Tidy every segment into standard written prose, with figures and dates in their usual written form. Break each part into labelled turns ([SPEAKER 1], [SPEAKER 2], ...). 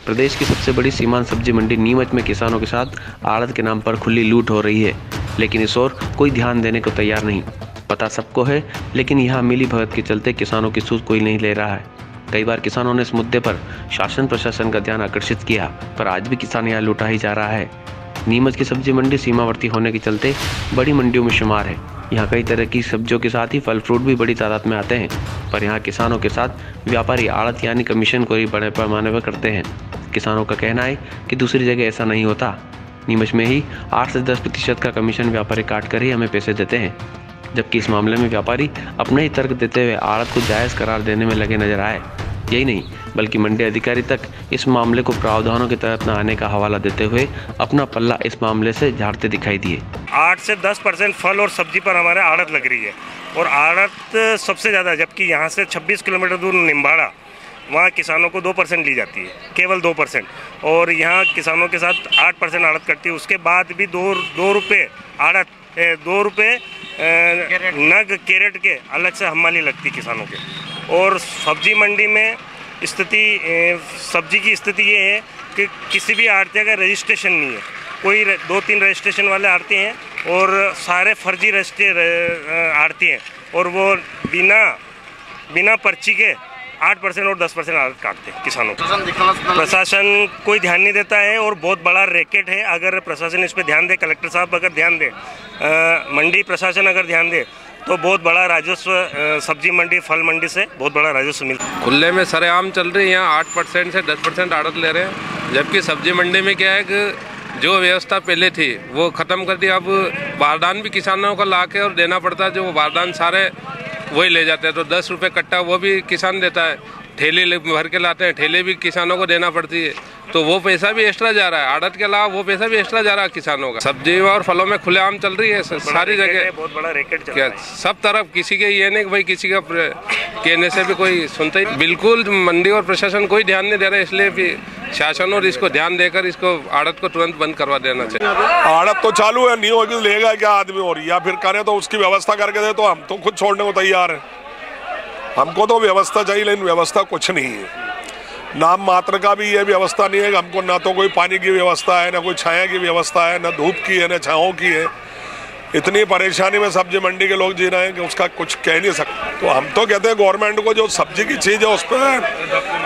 [SPEAKER 1] प्रदेश की सबसे बड़ी सीमांत सब्जी मंडी नीमच में किसानों के साथ आड़त के नाम पर खुली लूट हो रही है, लेकिन इस ओर कोई ध्यान देने को तैयार नहीं। पता सबको है, लेकिन यहाँ मिली भगत के चलते किसानों की सूझ कोई नहीं ले रहा है। कई बार किसानों ने इस मुद्दे पर शासन प्रशासन का ध्यान आकर्षित किया, पर आज भी किसान यहाँ लूटा ही जा रहा है। नीमच की सब्जी मंडी सीमावर्ती होने के चलते बड़ी मंडियों में शुमार है। यहाँ कई तरह की सब्जियों के साथ ही फल फ्रूट भी बड़ी तादाद में आते हैं, पर यहाँ किसानों के साथ व्यापारी आड़त यानी कमीशन को ही बड़े पैमाने पर करते हैं। किसानों का कहना है कि दूसरी जगह ऐसा नहीं होता। नीमच में ही 8 से 10% का कमीशन व्यापारी काट कर ही हमें पैसे देते हैं, जबकि इस मामले में व्यापारी अपने ही तर्क देते हुए आड़त को जायज़ करार देने में लगे नजर आए। यही नहीं, बल्कि मंडी अधिकारी तक इस मामले को प्रावधानों के तहत न आने का हवाला देते हुए अपना पल्ला इस मामले से झाड़ते दिखाई दिए।
[SPEAKER 2] 8 से 10% फल और सब्जी पर हमारे आड़त लग रही है, और आड़त सबसे ज़्यादा, जबकि यहाँ से 26 किलोमीटर दूर निम्बाड़ा, वहाँ किसानों को 2% ली जाती है, केवल 2%, और यहाँ किसानों के साथ 8% आड़त कटती है। उसके बाद भी 2 रुपये आड़त, 2 रुपये नग कैरेट के अलग से हमाली लगती किसानों के। और सब्जी मंडी में सब्जी की स्थिति ये है कि किसी भी आड़ती का रजिस्ट्रेशन नहीं है। कोई 2-3 रजिस्ट्रेशन वाले आड़ती हैं और सारे फर्जी आड़ती हैं, और वो बिना पर्ची के 8% और 10% आड़त काटते हैं किसानों को। प्रशासन कोई ध्यान नहीं देता है और बहुत बड़ा रैकेट है। अगर प्रशासन इस पर ध्यान दे, कलेक्टर साहब अगर ध्यान दे, मंडी प्रशासन अगर ध्यान दे, तो बहुत बड़ा राजस्व सब्जी मंडी, फल मंडी से बहुत बड़ा राजस्व मिलता है।
[SPEAKER 3] खुले में सरेआम चल रही है, यहाँ 8% से 10% आड़त ले रहे हैं, जबकि सब्जी मंडी में क्या है कि जो व्यवस्था पहले थी वो ख़त्म कर दी। अब बारदान भी किसानों को ला के और देना पड़ता है, जो बारदान सारे वही ले जाते हैं, तो 10 रुपये कट्टा वो भी किसान देता है। ठेले भर के लाते हैं, ठेले भी किसानों को देना पड़ती है, तो वो पैसा भी एक्स्ट्रा जा रहा है। आड़त के अलावा वो पैसा भी एक्स्ट्रा जा रहा है किसानों का। सब्जी और फलों में खुलेआम चल रही है सारी जगह,
[SPEAKER 2] बहुत बड़ा रैकेट चल
[SPEAKER 3] क्या
[SPEAKER 2] रहा है
[SPEAKER 3] सब तरफ। किसी के ये नहीं कि भाई किसी का कहने से भी कोई सुनता ही। बिल्कुल मंडी और प्रशासन कोई ध्यान नहीं दे रहा है, इसलिए भी शासन और इसको ध्यान देकर इसको आड़त को तुरंत बंद करवा देना चाहिए।
[SPEAKER 4] आड़त तो चालू है, नहीं होगी लेगा क्या आदमी, और या फिर करे तो उसकी व्यवस्था करके दे, तो हम तो खुद छोड़ने को तैयार है। हमको तो व्यवस्था चाहिए, लेकिन व्यवस्था कुछ नहीं है। नाम मात्र का भी ये व्यवस्था नहीं है। हमको ना तो कोई पानी की व्यवस्था है, ना कोई छाया की व्यवस्था है, ना धूप की है, ना छाँव की है। इतनी परेशानी में सब्जी मंडी के लोग जी रहे हैं कि उसका कुछ कह नहीं सकते। तो हम तो कहते हैं गवर्नमेंट को जो सब्जी की चीज़ है उस पर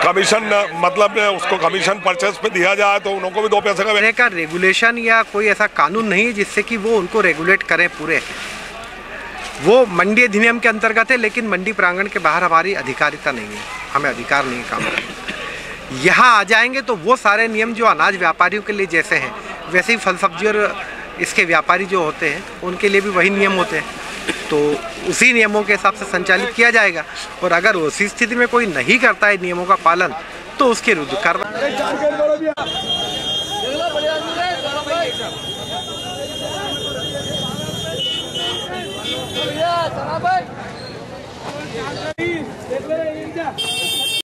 [SPEAKER 4] कमीशन, मतलब उसको कमीशन परचेस पे दिया जाए, तो उनको भी 2 पैसे का
[SPEAKER 5] रेगुलेशन या कोई ऐसा कानून नहीं है जिससे कि वो उनको रेगुलेट करें पूरे। वो मंडी अधिनियम के अंतर्गत है, लेकिन मंडी प्रांगण के बाहर हमारी अधिकारिता नहीं है, हमें अधिकार नहीं है काम करने। यहाँ आ जाएंगे तो वो सारे नियम जो अनाज व्यापारियों के लिए जैसे हैं, वैसे ही फल सब्जी और इसके व्यापारी जो होते हैं उनके लिए भी वही नियम होते हैं, तो उसी नियमों के हिसाब से संचालित किया जाएगा। और अगर उसी स्थिति में कोई नहीं करता है नियमों का पालन, तो उसके विरुद्ध कार्रवाई।
[SPEAKER 6] Sarabay!